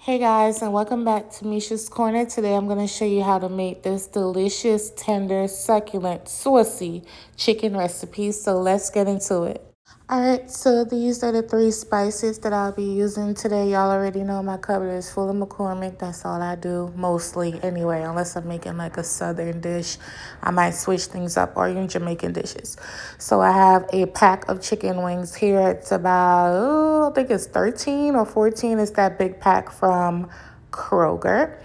Hey guys, and welcome back to Misha's Corner. Today I'm going to show you how to make this delicious, tender, succulent, saucy chicken recipe. So let's get into it. Alright, so these are the 3 spices that I'll be using today. Y'all already know my cupboard is full of McCormick. That's all I do, mostly anyway, unless I'm making like a southern dish. I might switch things up, or even Jamaican dishes. So I have a pack of chicken wings here. It's about, I think it's 13 or 14. It's that big pack from Kroger.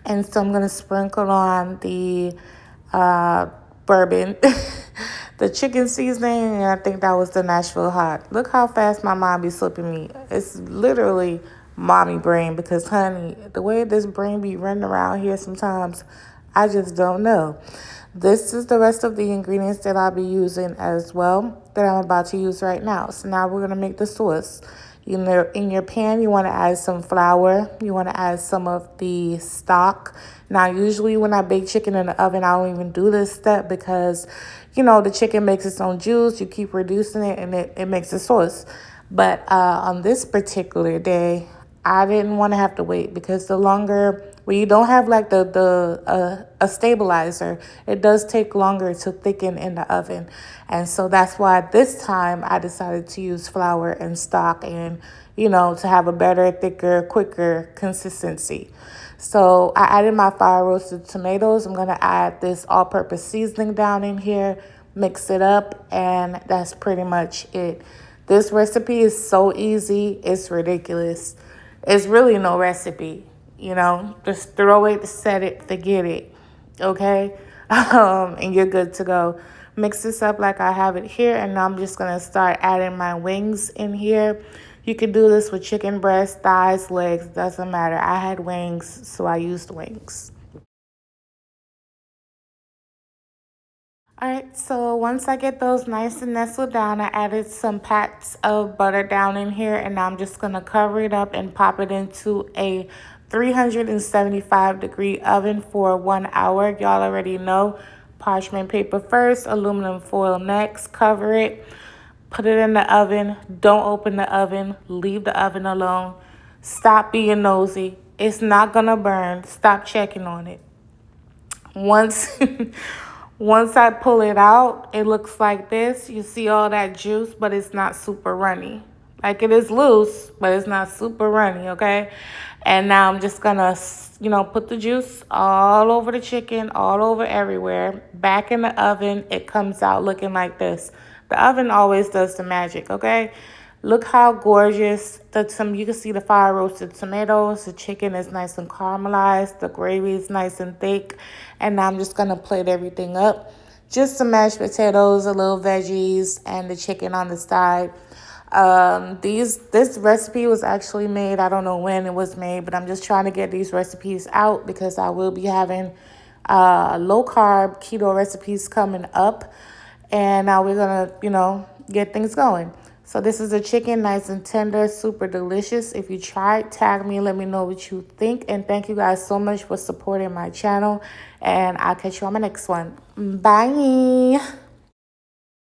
And so I'm going to sprinkle on the bourbon, the chicken seasoning, and I think that was the Nashville hot. Look how fast my mom be slipping me. It's literally mommy brain because, honey, the way this brain be running around here sometimes, I just don't know. This is the rest of the ingredients that I'll be using as well that I'm about to use right now. So now we're going to make the sauce. In your pan, you want to add some flour. You want to add some of the stock. Now, usually when I bake chicken in the oven, I don't even do this step because, the chicken makes its own juice. You keep reducing it and it makes a sauce. But on this particular day, I didn't want to have to wait because the longer, when you don't have like a stabilizer, it does take longer to thicken in the oven. And so that's why this time I decided to use flour and stock and, to have a better, thicker, quicker consistency. So I added my fire roasted tomatoes. I'm going to add this all-purpose seasoning down in here, mix it up, and that's pretty much it. This recipe is so easy, it's ridiculous. It's really no recipe, just throw it, set it, forget it, okay? And you're good to go. Mix this up like I have it here, and now I'm just going to start adding my wings in here. You could do this with chicken breast, thighs, legs, doesn't matter. I had wings, so I used wings. All right, so once I get those nice and nestled down, I added some pats of butter down in here, and now I'm just going to cover it up and pop it into a 375-degree oven for 1 hour. Y'all already know, parchment paper first, aluminum foil next, cover it, put it in the oven. Don't open the oven, leave the oven alone. Stop being nosy. It's not going to burn. Stop checking on it. Once once I pull it out, it looks like this. You see all that juice, but it's not super runny. Like, it is loose, but it's not super runny, okay? And now I'm just gonna, put the juice all over the chicken, all over everywhere. Back in the oven, it comes out looking like this. The oven always does the magic, okay? Look how gorgeous. You can see the fire roasted tomatoes. The chicken is nice and caramelized. The gravy is nice and thick. And now I'm just going to plate everything up. Just some mashed potatoes, a little veggies, and the chicken on the side. This recipe was actually made, I don't know when it was made, but I'm just trying to get these recipes out because I will be having low-carb keto recipes coming up. And now we're going to, get things going. So this is a chicken, nice and tender, super delicious. If you try it, tag me and let me know what you think. And thank you guys so much for supporting my channel. And I'll catch you on my next one. Bye.